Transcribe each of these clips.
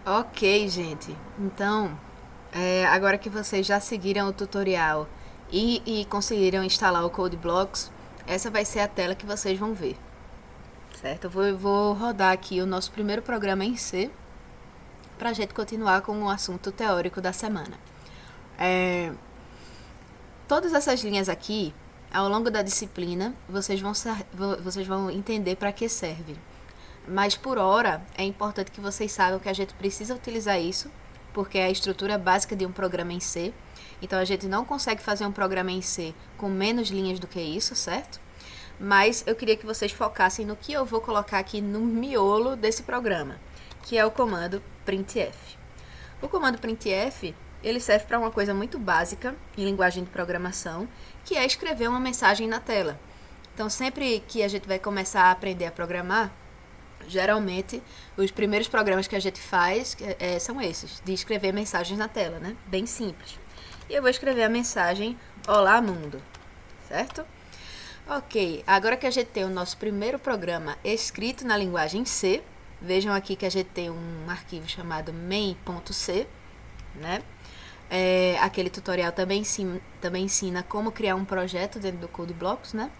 Ok, gente. Então, agora que vocês já seguiram o tutorial e conseguiram instalar o CodeBlocks, essa vai ser a tela que vocês vão ver, certo? Eu vou rodar aqui o nosso primeiro programa em C para a gente continuar com o assunto teórico da semana. Todas essas linhas aqui, ao longo da disciplina, vocês vão entender para que serve. Mas por hora, é importante que vocês saibam que a gente precisa utilizar isso, porque é a estrutura básica de um programa em C. Então a gente não consegue fazer um programa em C com menos linhas do que isso, certo? Mas eu queria que vocês focassem no que eu vou colocar aqui no miolo desse programa, que é o comando printf. O comando printf, ele serve para uma coisa muito básica em linguagem de programação, que é escrever uma mensagem na tela. Então sempre que a gente vai começar a aprender a programar, geralmente os primeiros programas que a gente faz são esses, de escrever mensagens na tela, né? Bem simples. E eu vou escrever a mensagem Olá Mundo, certo? Ok, agora que a gente tem o nosso primeiro programa escrito na linguagem C, vejam aqui que a gente tem um arquivo chamado main.c, né? Aquele tutorial também ensina como criar um projeto dentro do CodeBlocks, né?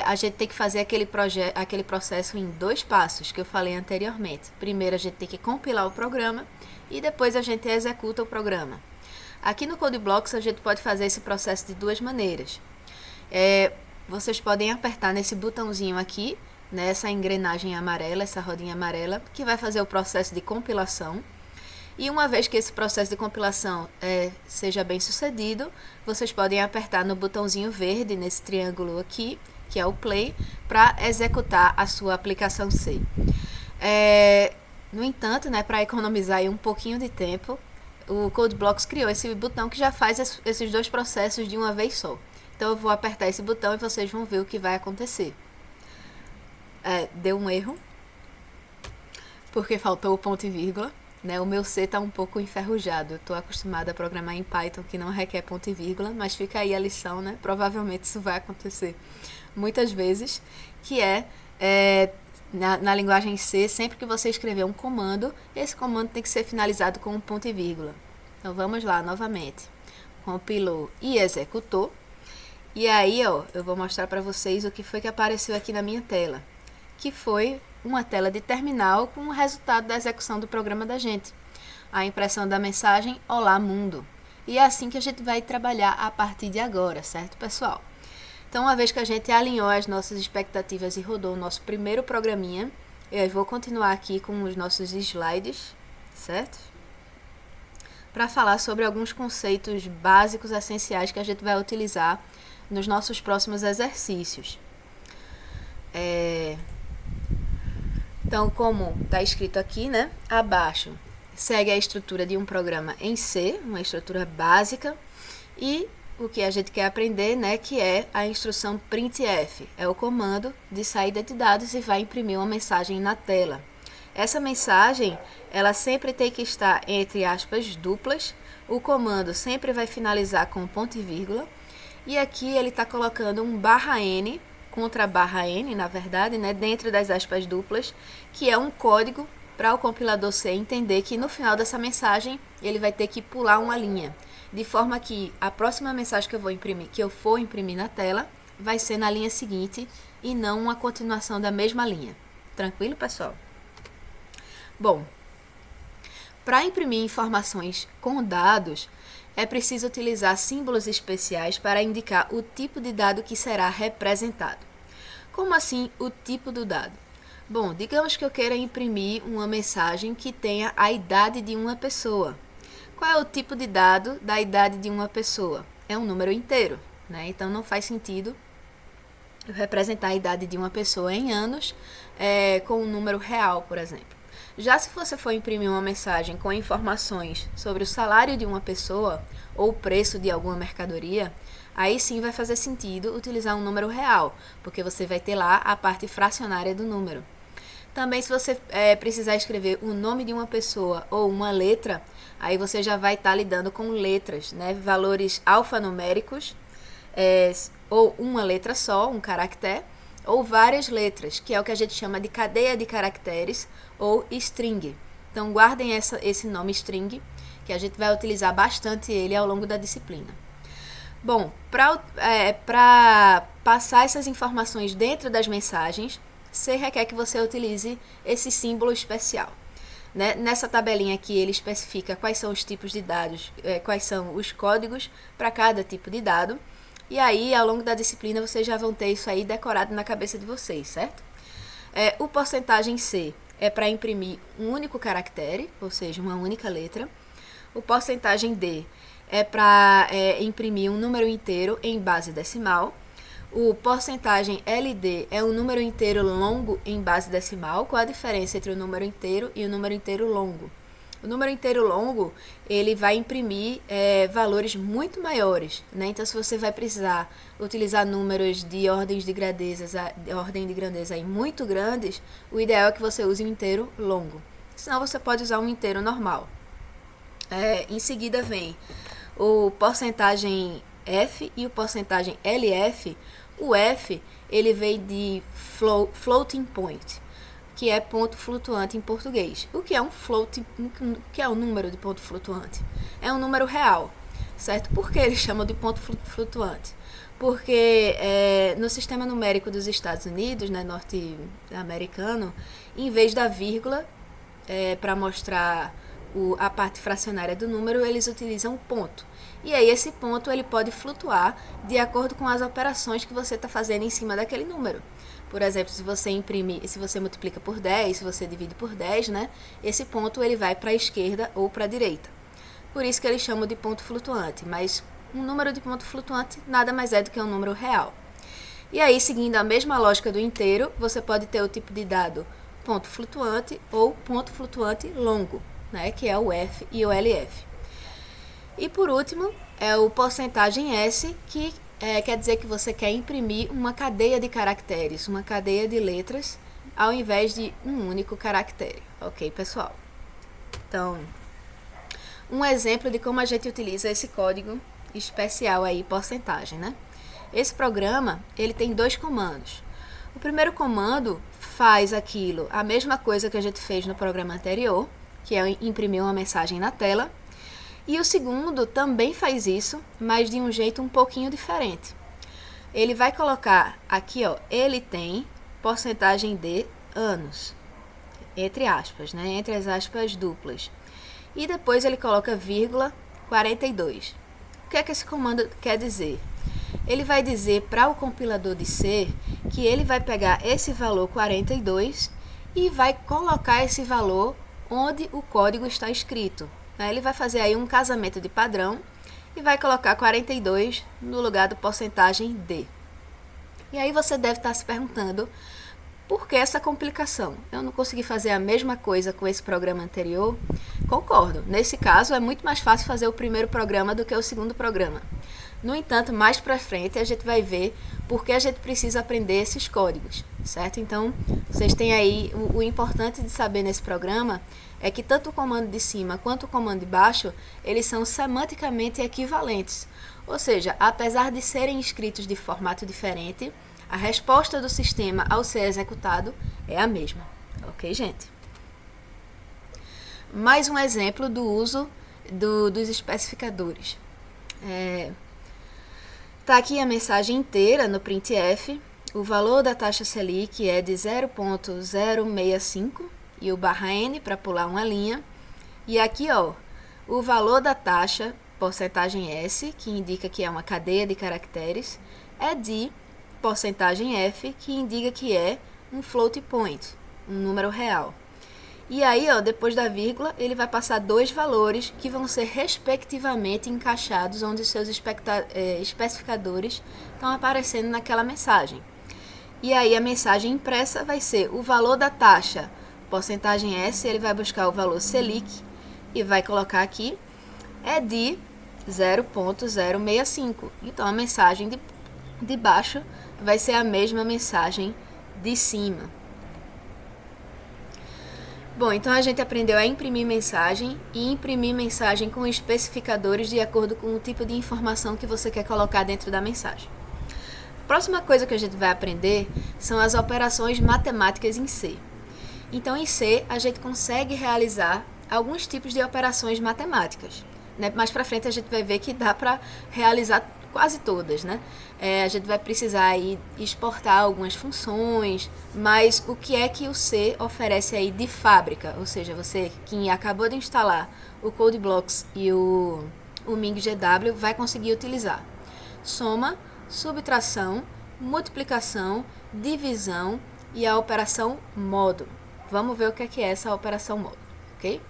A gente tem que fazer aquele processo em 2 passos que eu falei anteriormente. Primeiro a gente tem que compilar o programa e depois a gente executa o programa. Aqui no CodeBlocks a gente pode fazer esse processo de 2 maneiras. Vocês podem apertar nesse botãozinho aqui, nessa engrenagem amarela, essa rodinha amarela, que vai fazer o processo de compilação. E uma vez que esse processo de compilação seja bem sucedido, vocês podem apertar no botãozinho verde, nesse triângulo aqui, que é o play, para executar a sua aplicação C. No entanto, né, para economizar aí um pouquinho de tempo, o CodeBlocks criou esse botão que já faz esses 2 processos de uma vez só. Então eu vou apertar esse botão e vocês vão ver o que vai acontecer. Deu um erro, porque faltou o ponto e vírgula. Né? O meu C está um pouco enferrujado. Eu estou acostumada a programar em Python que não requer ponto e vírgula, mas fica aí a lição, né? Provavelmente isso vai acontecer muitas vezes, que na linguagem C, sempre que você escrever um comando, esse comando tem que ser finalizado com um ponto e vírgula. Então vamos lá novamente. Compilou e executou. E aí, ó, eu vou mostrar para vocês o que foi que apareceu aqui na minha tela, que foi uma tela de terminal com o resultado da execução do programa da gente. A impressão da mensagem Olá Mundo. E é assim que a gente vai trabalhar a partir de agora, certo, pessoal? Então, uma vez que a gente alinhou as nossas expectativas e rodou o nosso primeiro programinha, eu vou continuar aqui com os nossos slides, certo? Para falar sobre alguns conceitos básicos essenciais que a gente vai utilizar nos nossos próximos exercícios. Então, como está escrito aqui, né? Abaixo segue a estrutura de um programa em C, uma estrutura básica, e o que a gente quer aprender, né, que é a instrução printf, é o comando de saída de dados e vai imprimir uma mensagem na tela. Essa mensagem, ela sempre tem que estar entre aspas duplas, o comando sempre vai finalizar com ponto e vírgula, e aqui ele está colocando um /n, contra /n, na verdade, né, dentro das aspas duplas, que é um código para o compilador C entender que no final dessa mensagem ele vai ter que pular uma linha, de forma que a próxima mensagem que eu for imprimir na tela vai ser na linha seguinte e não uma continuação da mesma linha. Tranquilo, pessoal? Bom, para imprimir informações com dados, é preciso utilizar símbolos especiais para indicar o tipo de dado que será representado. Como assim o tipo do dado? Bom, digamos que eu queira imprimir uma mensagem que tenha a idade de uma pessoa. Qual é o tipo de dado da idade de uma pessoa? É um número inteiro, né? Então não faz sentido eu representar a idade de uma pessoa em anos com um número real, por exemplo. Já se você for imprimir uma mensagem com informações sobre o salário de uma pessoa ou o preço de alguma mercadoria, aí sim vai fazer sentido utilizar um número real, porque você vai ter lá a parte fracionária do número. Também, se você precisar escrever o nome de uma pessoa ou uma letra, aí você já vai estar lidando com letras, né? Valores alfanuméricos, ou uma letra só, um caractere, ou várias letras, que é o que a gente chama de cadeia de caracteres ou string. Então guardem esse nome string, que a gente vai utilizar bastante ele ao longo da disciplina. Bom, para passar essas informações dentro das mensagens, você requer que você utilize esse símbolo especial. Né? Nessa tabelinha aqui ele especifica quais são os tipos de dados, quais são os códigos para cada tipo de dado. E aí, ao longo da disciplina, vocês já vão ter isso aí decorado na cabeça de vocês, certo? O porcentagem C é para imprimir um único caractere, ou seja, uma única letra. O porcentagem D é para imprimir um número inteiro em base decimal. O porcentagem LD é um número inteiro longo em base decimal. Qual a diferença entre o número inteiro e o número inteiro longo? O número inteiro longo, ele vai imprimir valores muito maiores, né? Então, se você vai precisar utilizar números de ordem de grandeza aí muito grandes, o ideal é que você use um inteiro longo. Senão, você pode usar um inteiro normal. Em seguida vem o porcentagem F e o porcentagem LF. O F, ele vem de floating point, que é ponto flutuante em português. O que é um número de ponto flutuante? É um número real, certo? Por que eles chamam de ponto flutuante? Porque no sistema numérico dos Estados Unidos, né, norte-americano, em vez da vírgula, para mostrar a parte fracionária do número, eles utilizam o ponto. E aí esse ponto ele pode flutuar de acordo com as operações que você está fazendo em cima daquele número. Por exemplo, se você multiplica por 10, se você divide por 10, né, esse ponto ele vai para a esquerda ou para a direita. Por isso que eles chamam de ponto flutuante, mas um número de ponto flutuante nada mais é do que um número real. E aí, seguindo a mesma lógica do inteiro, você pode ter o tipo de dado ponto flutuante ou ponto flutuante longo, né, que é o F e o LF. E por último, é o porcentagem S, que quer dizer que você quer imprimir uma cadeia de caracteres, uma cadeia de letras, ao invés de um único caractere. Ok, pessoal? Então, um exemplo de como a gente utiliza esse código especial aí, porcentagem, né? Esse programa, ele tem 2 comandos. O primeiro comando faz a mesma coisa que a gente fez no programa anterior, que é imprimir uma mensagem na tela. E o segundo também faz isso, mas de um jeito um pouquinho diferente. Ele vai colocar aqui, ó, ele tem porcentagem de anos, entre aspas, né, entre as aspas duplas. E depois ele coloca vírgula 42. O que é que esse comando quer dizer? Ele vai dizer para o compilador de C que ele vai pegar esse valor 42 e vai colocar esse valor onde o código está escrito. Ele vai fazer aí um casamento de padrão e vai colocar 42 no lugar do porcentagem D. E aí você deve estar se perguntando, por que essa complicação? Eu não consegui fazer a mesma coisa com esse programa anterior? Concordo, nesse caso é muito mais fácil fazer o primeiro programa do que o segundo programa. No entanto, mais para frente a gente vai ver por que a gente precisa aprender esses códigos, certo? Então, vocês têm aí, o importante de saber nesse programa é que tanto o comando de cima quanto o comando de baixo, eles são semanticamente equivalentes. Ou seja, apesar de serem escritos de formato diferente, a resposta do sistema ao ser executado é a mesma. Ok, gente? Mais um exemplo do uso dos especificadores. Tá aqui a mensagem inteira no printf. O valor da taxa Selic é de 0,065 e o /n para pular uma linha. E aqui, ó, o valor da taxa, porcentagem S, que indica que é uma cadeia de caracteres, é de porcentagem F, que indica que é um float point, um número real. E aí, ó, depois da vírgula, ele vai passar 2 valores que vão ser respectivamente encaixados onde seus especificadores estão aparecendo naquela mensagem. E aí a mensagem impressa vai ser o valor da taxa, porcentagem S, ele vai buscar o valor Selic e vai colocar aqui, é de 0,065. Então a mensagem de baixo vai ser a mesma mensagem de cima. Bom, então a gente aprendeu a imprimir mensagem e imprimir mensagem com especificadores de acordo com o tipo de informação que você quer colocar dentro da mensagem. A próxima coisa que a gente vai aprender são as operações matemáticas em C. Então, em C, a gente consegue realizar alguns tipos de operações matemáticas, né? Mais para frente a gente vai ver que dá para realizar quase todas, né? A gente vai precisar aí exportar algumas funções, mas o que é que o C oferece aí de fábrica? Ou seja, você que acabou de instalar o CodeBlocks e o MinGW vai conseguir utilizar soma, subtração, multiplicação, divisão e a operação módulo. Vamos ver o que é essa operação módulo, ok?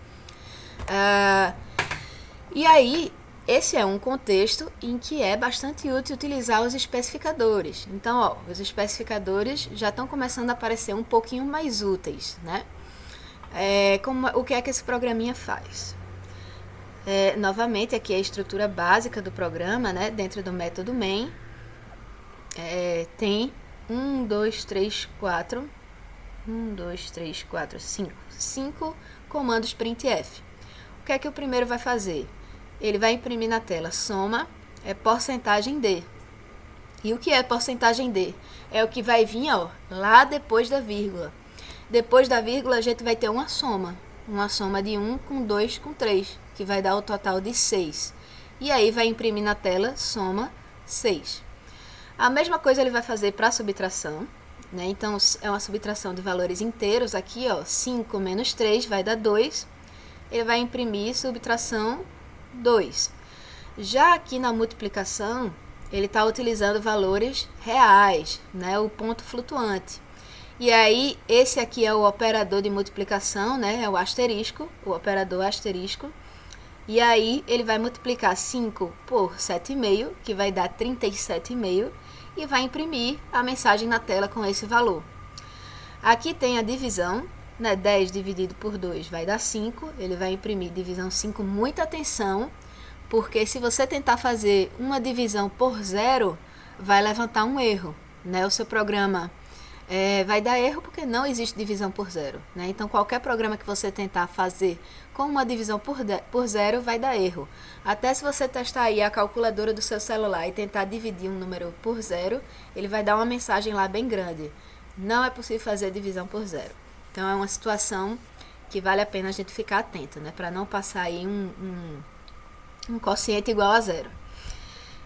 E aí, esse é um contexto em que é bastante útil utilizar os especificadores. Então, ó, os especificadores já estão começando a aparecer um pouquinho mais úteis, né? O que é que esse programinha faz? Novamente, aqui é a estrutura básica do programa, né? Dentro do método main, tem 5 comandos printf. O que é que o primeiro vai fazer? Ele vai imprimir na tela soma, porcentagem D. E o que é porcentagem D? É o que vai vir, ó, lá depois da vírgula. Depois da vírgula a gente vai ter uma soma de 1 com 2 com 3, que vai dar o total de 6. E aí vai imprimir na tela soma 6. A mesma coisa ele vai fazer para a subtração, né? Então é uma subtração de valores inteiros aqui, ó, 5 menos 3 vai dar 2. Ele vai imprimir subtração 2. Já aqui na multiplicação, ele está utilizando valores reais, né? O ponto flutuante. E aí, esse aqui é o operador de multiplicação, né? É o asterisco, o operador asterisco. E aí, ele vai multiplicar 5 por 7,5, que vai dar 37,5, e vai imprimir a mensagem na tela com esse valor. Aqui tem a divisão, né? 10 dividido por 2 vai dar 5, ele vai imprimir divisão 5, muita atenção, porque se você tentar fazer uma divisão por 0, vai levantar um erro, né? O seu programa vai dar erro porque não existe divisão por 0, né? Então, qualquer programa que você tentar fazer com uma divisão por 0 vai dar erro. Até se você testar aí a calculadora do seu celular e tentar dividir um número por 0, ele vai dar uma mensagem lá bem grande. Não é possível fazer divisão por 0. Então, é uma situação que vale a pena a gente ficar atento, né? Para não passar aí um quociente igual a 0.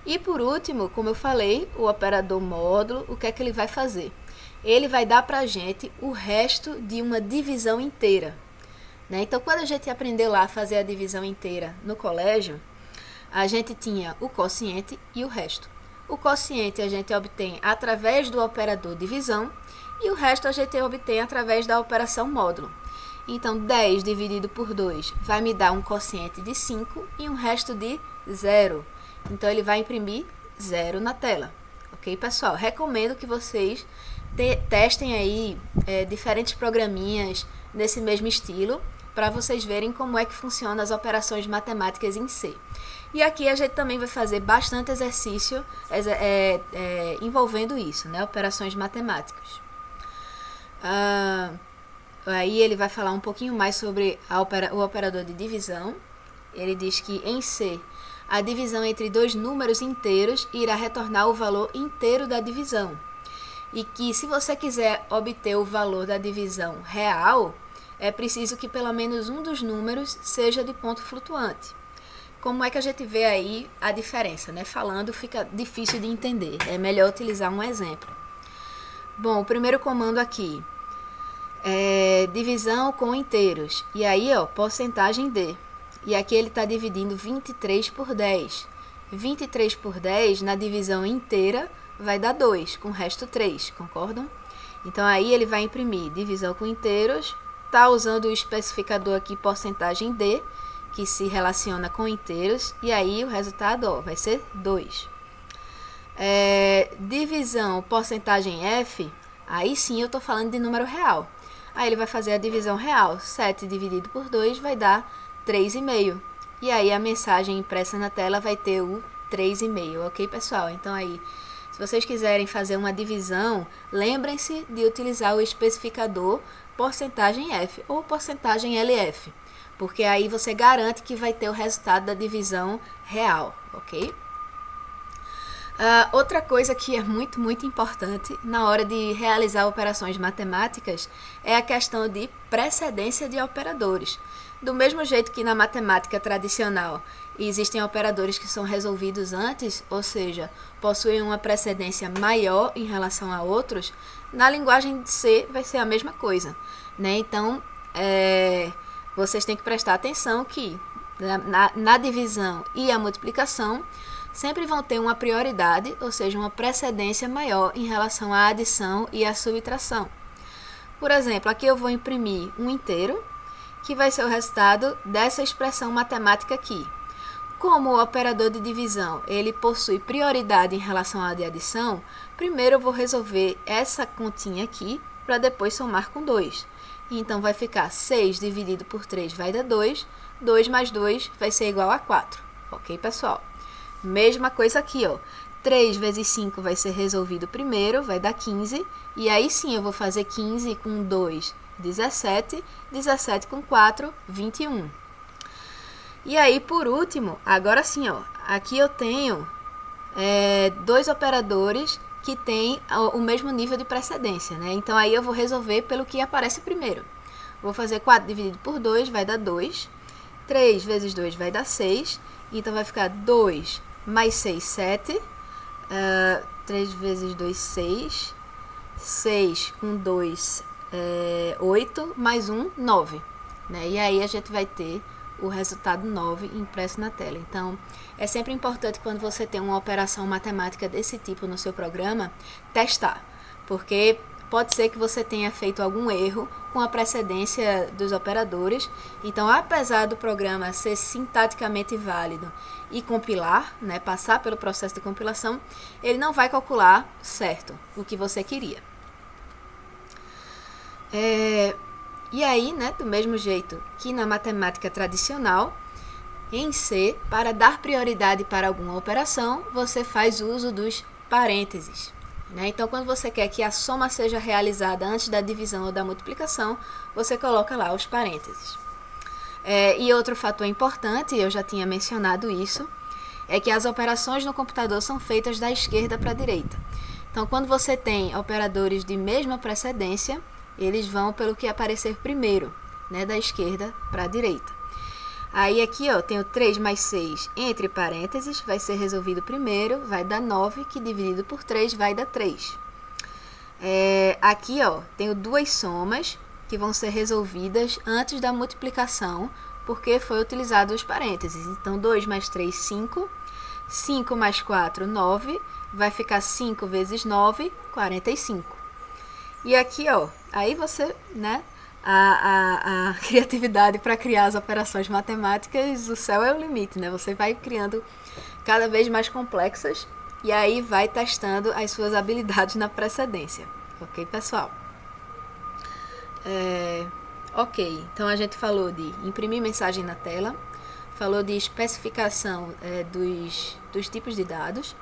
E por último, como eu falei, o operador módulo, o que é que ele vai fazer? Ele vai dar para a gente o resto de uma divisão inteira, né? Então, quando a gente aprendeu lá a fazer a divisão inteira no colégio, a gente tinha o quociente e o resto. O quociente a gente obtém através do operador divisão e o resto a gente obtém através da operação módulo. Então, 10 dividido por 2 vai me dar um quociente de 5 e um resto de 0. Então, ele vai imprimir 0 na tela. Ok, pessoal? Recomendo que vocês testem aí diferentes programinhas nesse mesmo estilo, para vocês verem como é que funcionam as operações matemáticas em C. E aqui a gente também vai fazer bastante exercício envolvendo isso, né? Operações matemáticas. Aí ele vai falar um pouquinho mais sobre o operador de divisão. Ele diz que em C, a divisão entre dois números inteiros irá retornar o valor inteiro da divisão. E que se você quiser obter o valor da divisão real, é preciso que pelo menos um dos números seja de ponto flutuante. Como é que a gente vê aí a diferença, né? Falando fica difícil de entender, é melhor utilizar um exemplo. Bom, o primeiro comando aqui é divisão com inteiros, e aí, ó, porcentagem D. E aqui ele está dividindo 23 por 10. 23 por 10 na divisão inteira vai dar 2, com o resto 3, concordam? Então, aí ele vai imprimir divisão com inteiros, está usando o especificador aqui, porcentagem D, que se relaciona com inteiros, e aí o resultado, ó, vai ser 2. Divisão, porcentagem F, aí sim eu estou falando de número real. Aí ele vai fazer a divisão real, 7 dividido por 2 vai dar 3,5. E aí a mensagem impressa na tela vai ter o 3,5, ok, pessoal? Então aí, se vocês quiserem fazer uma divisão, lembrem-se de utilizar o especificador porcentagem F ou porcentagem LF, porque aí você garante que vai ter o resultado da divisão real, ok? Outra coisa que é muito, muito importante na hora de realizar operações matemáticas é a questão de precedência de operadores. Do mesmo jeito que na matemática tradicional existem operadores que são resolvidos antes, ou seja, possuem uma precedência maior em relação a outros, na linguagem de C vai ser a mesma coisa, né? Então, vocês têm que prestar atenção que na divisão e a multiplicação sempre vão ter uma prioridade, ou seja, uma precedência maior em relação à adição e à subtração. Por exemplo, aqui eu vou imprimir um inteiro, que vai ser o resultado dessa expressão matemática aqui. Como o operador de divisão ele possui prioridade em relação à de adição, primeiro eu vou resolver essa continha aqui, para depois somar com 2. Então, vai ficar 6 dividido por 3 vai dar 2, 2 mais 2 vai ser igual a 4. Ok, pessoal? Mesma coisa aqui, ó. 3 vezes 5 vai ser resolvido primeiro, vai dar 15. E aí sim eu vou fazer 15 com 2, 17. 17 com 4, 21. E aí, por último, agora sim, ó. Aqui eu tenho dois operadores que têm o mesmo nível de precedência, né? Então, aí eu vou resolver pelo que aparece primeiro. Vou fazer 4 dividido por 2, vai dar 2. 3 vezes 2 vai dar 6. Então, vai ficar 2 mais 6, 7. 3 vezes 2, 6. 6 com 2, 8. Mais 1, 9. Né? E aí, a gente vai ter o resultado 9 impresso na tela. Então, é sempre importante quando você tem uma operação matemática desse tipo no seu programa, testar. Porque pode ser que você tenha feito algum erro com a precedência dos operadores. Então, apesar do programa ser sintaticamente válido e compilar, né, passar pelo processo de compilação, ele não vai calcular certo o que você queria. E aí, né, do mesmo jeito que na matemática tradicional, em C, para dar prioridade para alguma operação, você faz uso dos parênteses. Né? Então, quando você quer que a soma seja realizada antes da divisão ou da multiplicação, você coloca lá os parênteses. E outro fator importante, eu já tinha mencionado isso, é que as operações no computador são feitas da esquerda para a direita. Então, quando você tem operadores de mesma precedência, eles vão pelo que aparecer primeiro, né, da esquerda para a direita. Aí aqui, ó, tenho 3 mais 6 entre parênteses, vai ser resolvido primeiro, vai dar 9, que dividido por 3 vai dar 3. Aqui, ó, tenho duas somas que vão ser resolvidas antes da multiplicação, porque foi utilizado os parênteses. Então, 2 mais 3, 5. 5 mais 4, 9. Vai ficar 5 vezes 9, 45. E aqui, ó, aí você, né, a criatividade para criar as operações matemáticas, o céu é o limite, né? Você vai criando cada vez mais complexas e aí vai testando as suas habilidades na precedência. Ok, pessoal? Ok, então a gente falou de imprimir mensagem na tela, falou de especificação dos tipos de dados,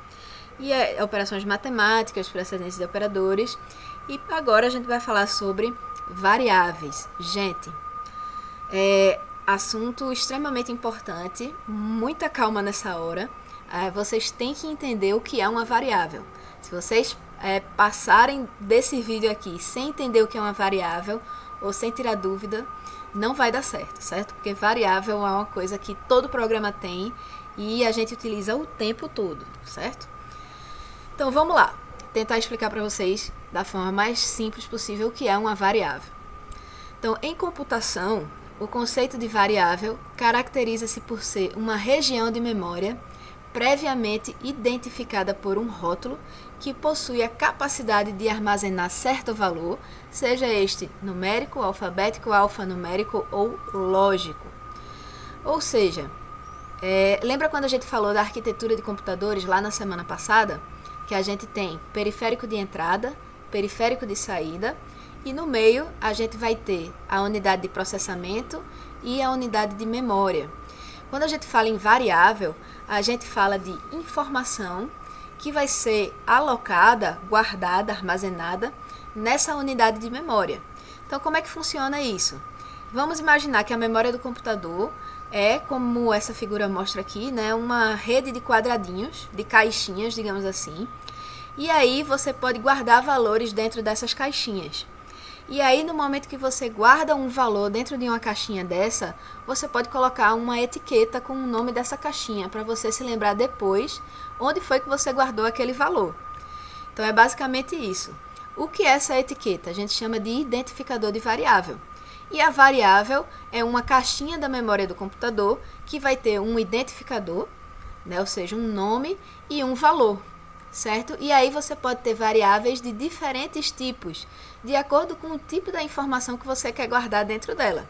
e operações matemáticas, precedência de operadores, e agora a gente vai falar sobre variáveis. Gente, assunto extremamente importante, muita calma nessa hora. Vocês têm que entender o que é uma variável. Se vocês passarem desse vídeo aqui sem entender o que é uma variável ou sem tirar dúvida, não vai dar certo, certo? Porque variável é uma coisa que todo programa tem e a gente utiliza o tempo todo, certo? Então vamos lá, tentar explicar para vocês da forma mais simples possível o que é uma variável. Então, em computação, o conceito de variável caracteriza-se por ser uma região de memória previamente identificada por um rótulo que possui a capacidade de armazenar certo valor, seja este numérico, alfabético, alfanumérico ou lógico. Ou seja, lembra quando a gente falou da arquitetura de computadores lá na semana passada? Que a gente tem periférico de entrada, periférico de saída, e no meio a gente vai ter a unidade de processamento e a unidade de memória. Quando a gente fala em variável, a gente fala de informação que vai ser alocada, guardada, armazenada nessa unidade de memória. Então, como é que funciona isso? Vamos imaginar que a memória do computador é, como essa figura mostra aqui, né, uma rede de quadradinhos, de caixinhas, digamos assim. E aí você pode guardar valores dentro dessas caixinhas. E aí, no momento que você guarda um valor dentro de uma caixinha dessa, você pode colocar uma etiqueta com o nome dessa caixinha, para você se lembrar depois onde foi que você guardou aquele valor. Então, é basicamente isso. O que é essa etiqueta? A gente chama de identificador de variável. E a variável é uma caixinha da memória do computador que vai ter um identificador, né, ou seja, um nome e um valor. Certo? E aí você pode ter variáveis de diferentes tipos, de acordo com o tipo da informação que você quer guardar dentro dela.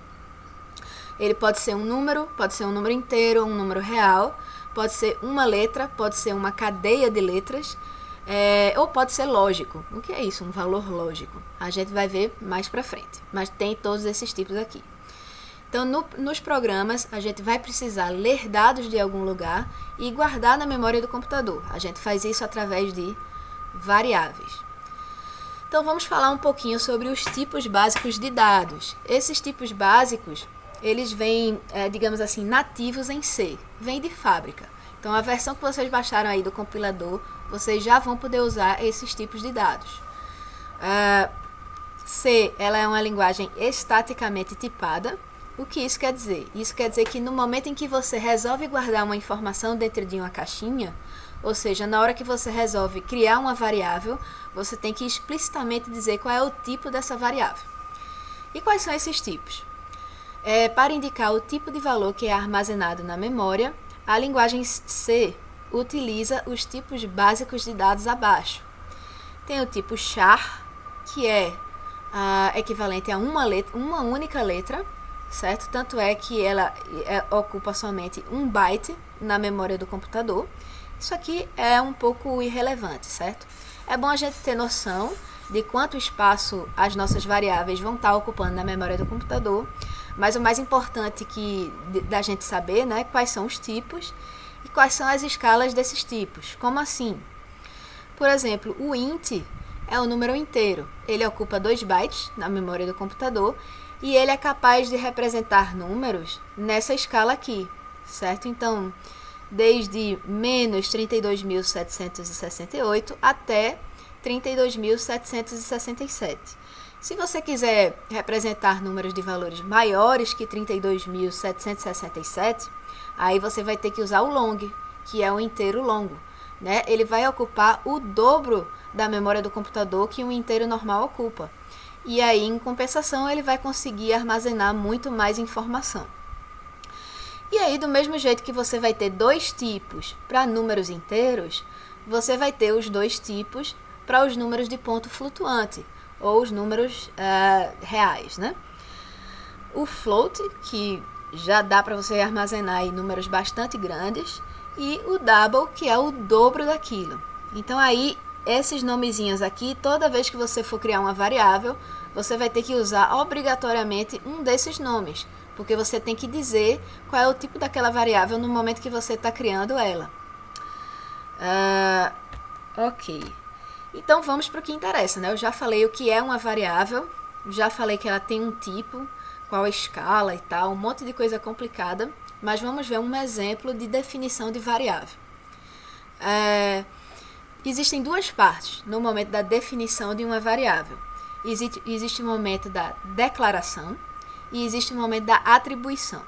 Ele pode ser um número inteiro, um número real, pode ser uma letra, pode ser uma cadeia de letras, ou pode ser lógico. O que é isso? Um valor lógico. A gente vai ver mais pra frente, mas tem todos esses tipos aqui. Então, nos programas, a gente vai precisar ler dados de algum lugar e guardar na memória do computador. A gente faz isso através de variáveis. Então, vamos falar um pouquinho sobre os tipos básicos de dados. Esses tipos básicos, eles vêm, digamos assim, nativos em C, vêm de fábrica. Então, a versão que vocês baixaram aí do compilador, vocês já vão poder usar esses tipos de dados. C, ela é uma linguagem estaticamente tipada. O que isso quer dizer? Isso quer dizer que no momento em que você resolve guardar uma informação dentro de uma caixinha, ou seja, na hora que você resolve criar uma variável, você tem que explicitamente dizer qual é o tipo dessa variável. E quais são esses tipos? Para indicar o tipo de valor que é armazenado na memória, a linguagem C utiliza os tipos básicos de dados abaixo. Tem o tipo char, que é equivalente a uma única letra, certo? Tanto é que ela ocupa somente 1 byte na memória do computador. Isso aqui é um pouco irrelevante, certo? É bom a gente ter noção de quanto espaço as nossas variáveis vão estar ocupando na memória do computador, mas o mais importante da gente saber, né, quais são os tipos e quais são as escalas desses tipos. Como assim? Por exemplo, o int é o número inteiro. Ele ocupa 2 bytes na memória do computador e ele é capaz de representar números nessa escala aqui, certo? Então, desde menos 32.768 até 32.767. Se você quiser representar números de valores maiores que 32.767, aí você vai ter que usar o long, que é o inteiro longo, né? Ele vai ocupar o dobro da memória do computador que um inteiro normal ocupa. E aí, em compensação, ele vai conseguir armazenar muito mais informação. E aí, do mesmo jeito que você vai ter 2 tipos para números inteiros, você vai ter os 2 tipos para os números de ponto flutuante, ou os números reais, né? O float, que já dá para você armazenar aí números bastante grandes, e o double, que é o dobro daquilo. Então, aí, esses nomezinhos aqui, toda vez que você for criar uma variável, você vai ter que usar obrigatoriamente um desses nomes, porque você tem que dizer qual é o tipo daquela variável no momento que você está criando ela. Ok. Então vamos para o que interessa, né? Eu já falei o que é uma variável, já falei que ela tem um tipo, qual a escala e tal, um monte de coisa complicada, mas vamos ver um exemplo de definição de variável. Existem 2 partes no momento da definição de uma variável. Existe o momento da declaração e existe o momento da atribuição.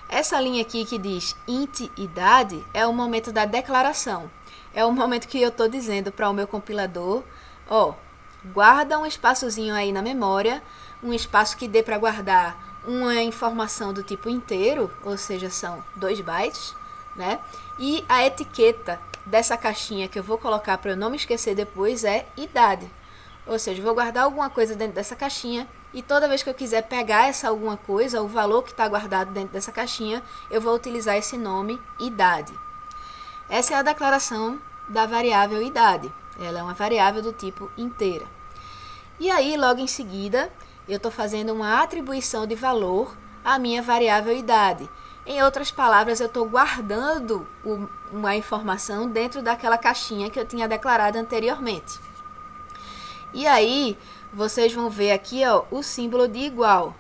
Essa linha aqui que diz int idade é o momento da declaração. É o momento que eu estou dizendo para o meu compilador, guarda um espaçozinho aí na memória, um espaço que dê para guardar uma informação do tipo inteiro, ou seja, são 2 bytes, né? E a etiqueta dessa caixinha que eu vou colocar para eu não me esquecer depois é idade. Ou seja, eu vou guardar alguma coisa dentro dessa caixinha e toda vez que eu quiser pegar essa alguma coisa, o valor que está guardado dentro dessa caixinha, eu vou utilizar esse nome idade. Essa é a declaração da variável idade. Ela é uma variável do tipo inteira. E aí, logo em seguida, eu estou fazendo uma atribuição de valor à minha variável idade. Em outras palavras, eu estou guardando uma informação dentro daquela caixinha que eu tinha declarado anteriormente. E aí, vocês vão ver aqui o símbolo de igual.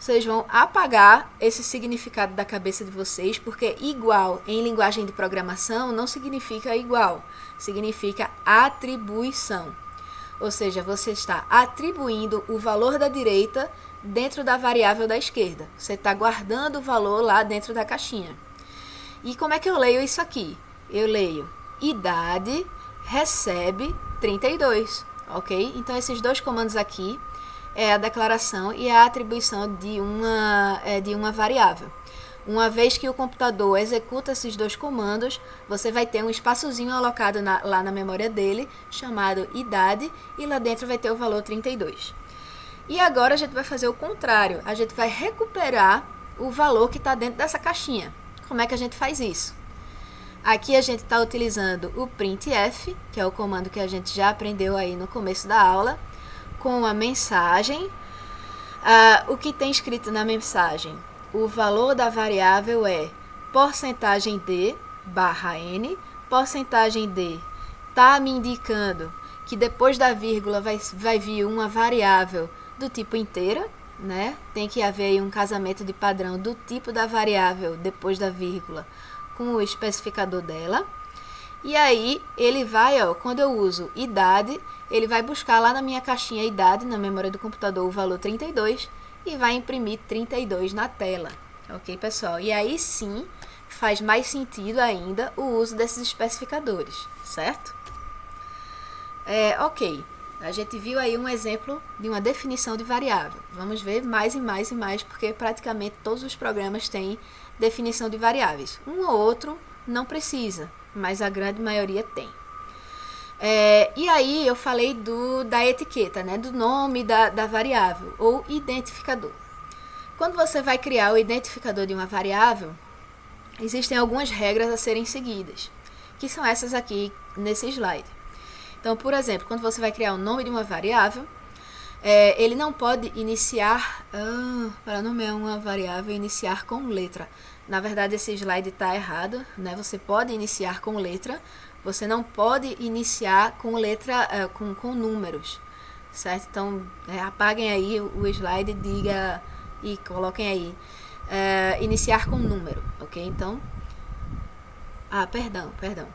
vocês vão apagar esse significado da cabeça de vocês, porque igual em linguagem de programação não significa igual, significa atribuição. Ou seja, você está atribuindo o valor da direita dentro da variável da esquerda. Você está guardando o valor lá dentro da caixinha. E como é que eu leio isso aqui? Eu leio idade recebe 32, ok? Então, esses dois comandos aqui é a declaração e a atribuição de uma variável. Uma vez que o computador executa esses dois comandos, você vai ter um espaçozinho alocado lá na memória dele, chamado idade, e lá dentro vai ter o valor 32. E agora a gente vai fazer o contrário, a gente vai recuperar o valor que está dentro dessa caixinha. Como é que a gente faz isso? Aqui a gente está utilizando o printf, que é o comando que a gente já aprendeu aí no começo da aula, com a mensagem. O que tem escrito na mensagem? O valor da variável é porcentagem de barra n. Porcentagem de está me indicando que depois da vírgula vai vir uma variável do tipo inteira, né? Tem que haver aí um casamento de padrão do tipo da variável depois da vírgula com o especificador dela. E aí, ele vai, quando eu uso idade, ele vai buscar lá na minha caixinha idade, na memória do computador, o valor 32 e vai imprimir 32 na tela. Ok, pessoal? E aí sim, faz mais sentido ainda o uso desses especificadores, certo? Ok, a gente viu aí um exemplo de uma definição de variável. Vamos ver mais e mais e mais, porque praticamente todos os programas têm definição de variáveis. Um ou outro não precisa, mas a grande maioria tem. E aí eu falei da etiqueta, né, do nome da variável, ou identificador. Quando você vai criar o identificador de uma variável, existem algumas regras a serem seguidas, que são essas aqui nesse slide. Então, por exemplo, quando você vai criar o nome de uma variável, ele não pode iniciar, para nomear uma variável, iniciar com letra. Na verdade, esse slide está errado, né? Você pode iniciar com letra, você não pode iniciar com letra, com números, certo? Então, apaguem aí o slide e coloquem aí, iniciar com número, ok? Então, perdão.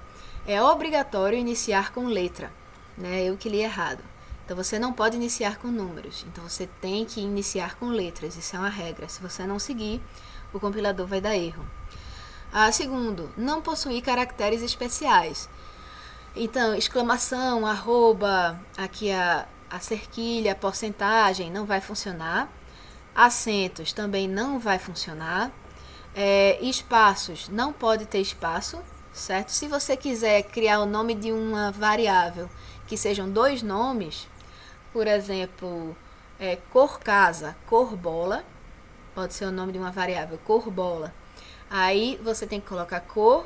É obrigatório iniciar com letra, né? Eu que li errado. Então, você não pode iniciar com números. Então, você tem que iniciar com letras. Isso é uma regra. Se você não seguir, o compilador vai dar erro. Segundo, não possuir caracteres especiais. Então, exclamação, arroba, aqui a cerquilha, a porcentagem, não vai funcionar. Acentos também não vai funcionar. Espaços, não pode ter espaço, certo? Se você quiser criar o nome de uma variável que sejam dois nomes, por exemplo, cor casa, cor bola, pode ser o nome de uma variável, cor bola. Aí você tem que colocar cor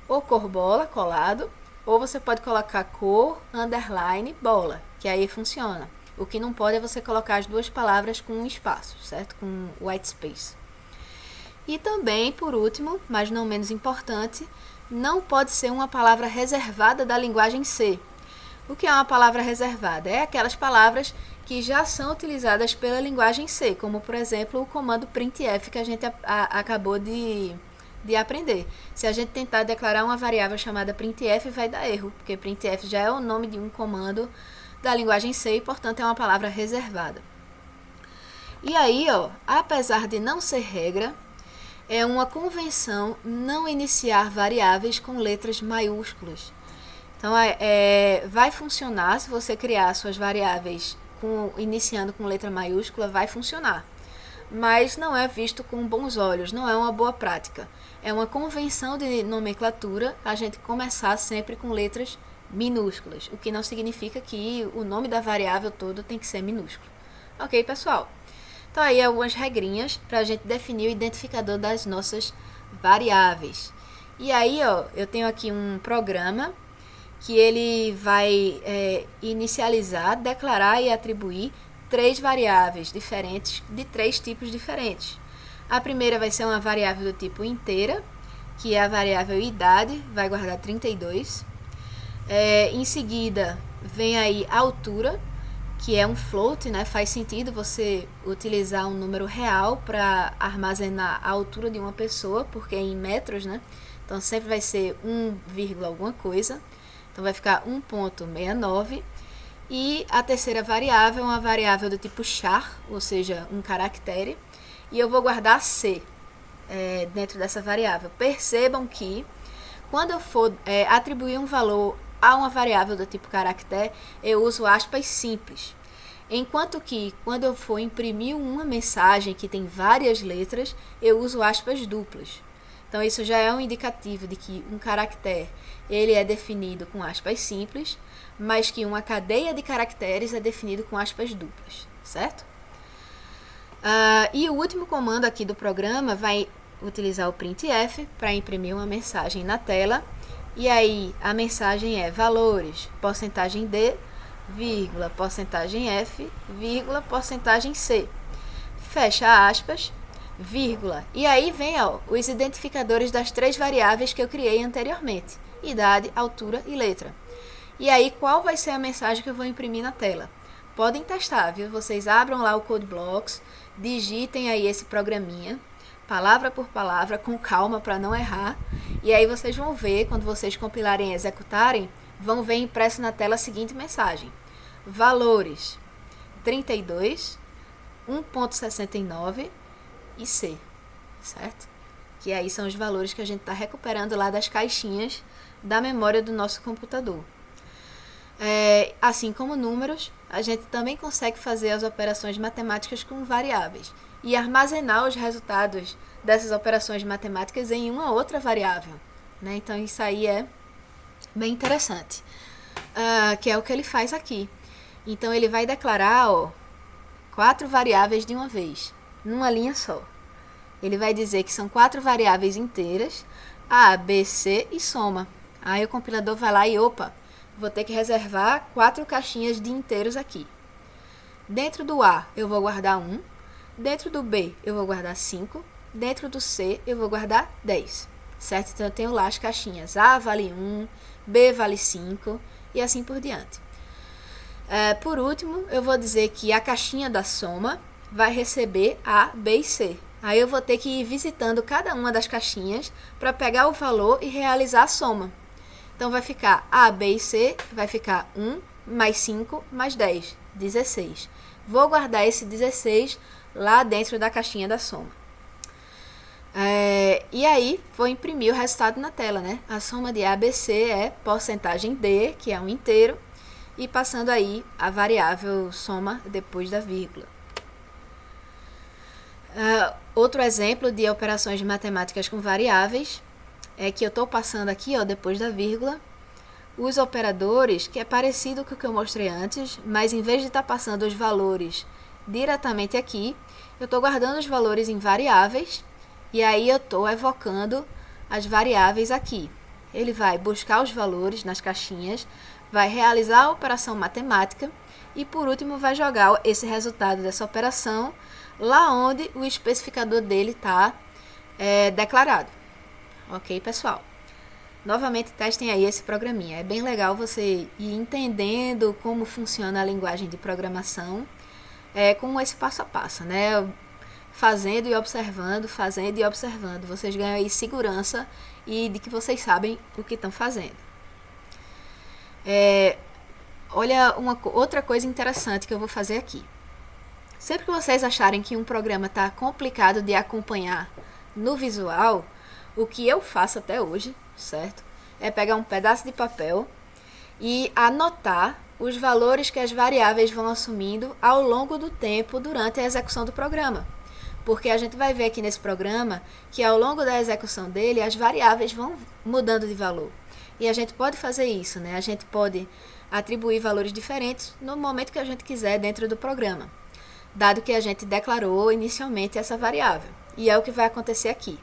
ou cor bola colado, ou você pode colocar cor underline bola, que aí funciona. O que não pode é você colocar as duas palavras com um espaço, certo? Com white space. E também, por último, mas não menos importante, não pode ser uma palavra reservada da linguagem C. O que é uma palavra reservada? É aquelas palavras que já são utilizadas pela linguagem C, como, por exemplo, o comando printf que a gente acabou de aprender. Se a gente tentar declarar uma variável chamada printf, vai dar erro, porque printf já é o nome de um comando da linguagem C e, portanto, é uma palavra reservada. E aí, apesar de não ser regra, é uma convenção não iniciar variáveis com letras maiúsculas. Então, vai funcionar se você criar suas variáveis iniciando com letra maiúscula, vai funcionar. Mas não é visto com bons olhos, não é uma boa prática. É uma convenção de nomenclatura a gente começar sempre com letras minúsculas, o que não significa que o nome da variável todo tem que ser minúsculo. Ok, pessoal? Então, aí algumas regrinhas para a gente definir o identificador das nossas variáveis. E aí, eu tenho aqui um programa que ele vai inicializar, declarar e atribuir 3 variáveis diferentes, de 3 tipos diferentes. A primeira vai ser uma variável do tipo inteira, que é a variável idade, vai guardar 32. Em seguida, vem aí a altura, que é um float, né? Faz sentido você utilizar um número real para armazenar a altura de uma pessoa, porque é em metros, né? Então sempre vai ser 1, alguma coisa. Então vai ficar 1,69. E a terceira variável é uma variável do tipo char, ou seja, um caractere. E eu vou guardar C dentro dessa variável. Percebam que quando eu for atribuir um valor a uma variável do tipo caractere, eu uso aspas simples. Enquanto que quando eu for imprimir uma mensagem que tem várias letras, eu uso aspas duplas. Então isso já é um indicativo de que um caractere ele é definido com aspas simples, mas que uma cadeia de caracteres é definido com aspas duplas, certo? E o último comando aqui do programa vai utilizar o printf para imprimir uma mensagem na tela. E aí a mensagem é valores, porcentagem D, vírgula, porcentagem F, vírgula, porcentagem C. Fecha aspas, vírgula. E aí vem os identificadores das 3 variáveis que eu criei anteriormente. Idade, altura e letra. E aí qual vai ser a mensagem que eu vou imprimir na tela? Podem testar, viu? Vocês abram lá o CodeBlocks, digitem aí esse programinha, palavra por palavra, com calma para não errar. E aí vocês vão ver, quando vocês compilarem e executarem, vão ver impresso na tela a seguinte mensagem. Valores 32, 1,69 e C, certo? Que aí são os valores que a gente está recuperando lá das caixinhas da memória do nosso computador. Assim como números, a gente também consegue fazer as operações matemáticas com variáveis e armazenar os resultados dessas operações matemáticas em uma outra variável, né? Então isso aí é bem interessante, que é o que ele faz aqui. Então ele vai declarar 4 variáveis de uma vez, numa linha só. Ele vai dizer que são 4 variáveis inteiras, A, B, C e soma. Aí o compilador vai lá e vou ter que reservar 4 caixinhas de inteiros aqui. Dentro do A eu vou guardar 1, dentro do B eu vou guardar 5, dentro do C eu vou guardar 10, certo? Então eu tenho lá as caixinhas A vale 1, B vale 5 e assim por diante. Por último, eu vou dizer que a caixinha da soma vai receber A, B e C. Aí eu vou ter que ir visitando cada uma das caixinhas para pegar o valor e realizar a soma. Então vai ficar A, B e C, vai ficar 1 mais 5 mais 10, 16. Vou guardar esse 16 lá dentro da caixinha da soma. E aí vou imprimir o resultado na tela, né? A soma de A, B, C é porcentagem D, que é um inteiro, e passando aí a variável soma depois da vírgula. Outro exemplo de operações de matemáticas com variáveis é que eu estou passando aqui, depois da vírgula, os operadores, que é parecido com o que eu mostrei antes, mas em vez de estar passando os valores diretamente aqui, eu estou guardando os valores em variáveis, e aí eu estou evocando as variáveis aqui. Ele vai buscar os valores nas caixinhas, vai realizar a operação matemática, e por último vai jogar esse resultado dessa operação lá onde o especificador dele está declarado. Ok, pessoal? Novamente testem aí esse programinha. É bem legal você ir entendendo como funciona a linguagem de programação com esse passo a passo, né? Fazendo e observando, fazendo e observando. Vocês ganham aí segurança e de que vocês sabem o que estão fazendo. Olha, outra coisa interessante que eu vou fazer aqui. Sempre que vocês acharem que um programa está complicado de acompanhar no visual, o que eu faço até hoje, certo? É pegar um pedaço de papel e anotar os valores que as variáveis vão assumindo ao longo do tempo durante a execução do programa. Porque a gente vai ver aqui nesse programa que ao longo da execução dele, as variáveis vão mudando de valor. E a gente pode fazer isso, né? A gente pode atribuir valores diferentes no momento que a gente quiser dentro do programa, dado que a gente declarou inicialmente essa variável. E é o que vai acontecer aqui.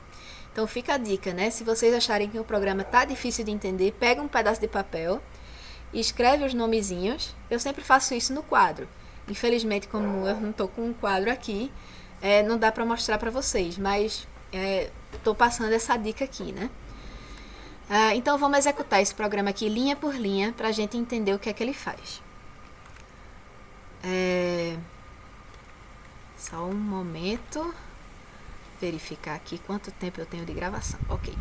Então fica a dica, né? Se vocês acharem que o programa está difícil de entender, pega um pedaço de papel e escreve os nomezinhos. Eu sempre faço isso no quadro. Infelizmente, como eu não estou com um quadro aqui, não dá para mostrar para vocês, mas estou passando essa dica aqui, né? Então vamos executar esse programa aqui linha por linha para a gente entender o que é que ele faz. Só um momento. Verificar aqui quanto tempo eu tenho de gravação. Ok.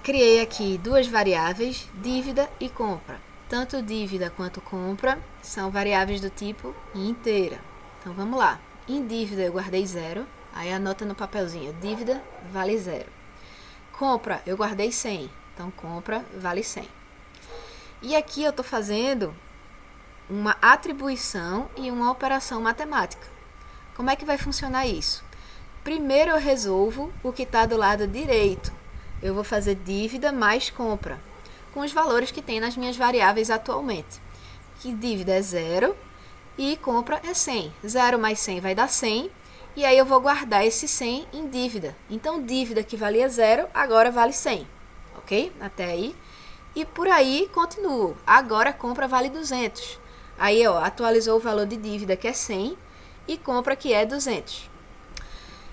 Criei aqui duas variáveis, dívida e compra. Tanto dívida quanto compra são variáveis do tipo inteira. Então vamos lá. Em dívida eu guardei 0. Aí anota no papelzinho, dívida vale 0. Compra eu guardei 100. Então compra vale 100. E aqui eu estou fazendo uma atribuição e uma operação matemática. Como é que vai funcionar isso? Primeiro eu resolvo o que está do lado direito. Eu vou fazer dívida mais compra, com os valores que tem nas minhas variáveis atualmente. Que dívida é 0 e compra é 100. 0 mais 100 vai dar 100, e aí eu vou guardar esse 100 em dívida. Então, dívida que valia 0, agora vale 100. Ok? Até aí. E por aí continuo. Agora compra vale 200. Aí, ó, atualizou o valor de dívida, que é 100, e compra, que é 200.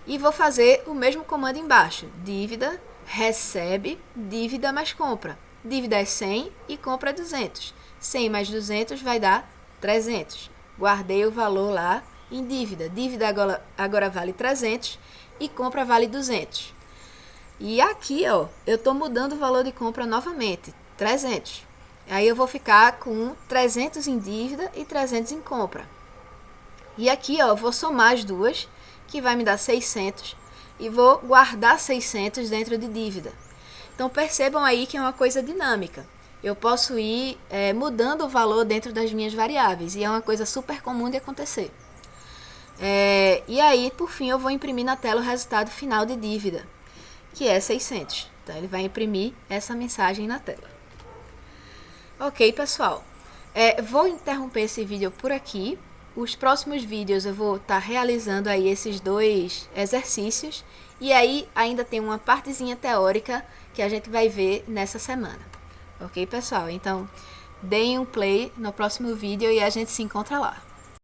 E vou fazer o mesmo comando embaixo. Dívida, recebe, dívida mais compra. Dívida é 100 e compra é 200. 100 mais 200 vai dar 300. Guardei o valor lá em dívida. Dívida agora vale 300 e compra vale 200. E aqui, ó, eu estou mudando o valor de compra novamente, 300. Aí eu vou ficar com 300 em dívida e 300 em compra. E aqui, ó, eu vou somar as duas, que vai me dar 600, e vou guardar 600 dentro de dívida. Então, percebam aí que é uma coisa dinâmica. Eu posso ir mudando o valor dentro das minhas variáveis, e é uma coisa super comum de acontecer. E aí, por fim, eu vou imprimir na tela o resultado final de dívida, que é 600. Então, ele vai imprimir essa mensagem na tela. Ok, pessoal. Vou interromper esse vídeo por aqui. Os próximos vídeos eu vou estar realizando aí esses 2 exercícios. E aí ainda tem uma partezinha teórica que a gente vai ver nessa semana. Ok, pessoal? Então, deem um play no próximo vídeo e a gente se encontra lá.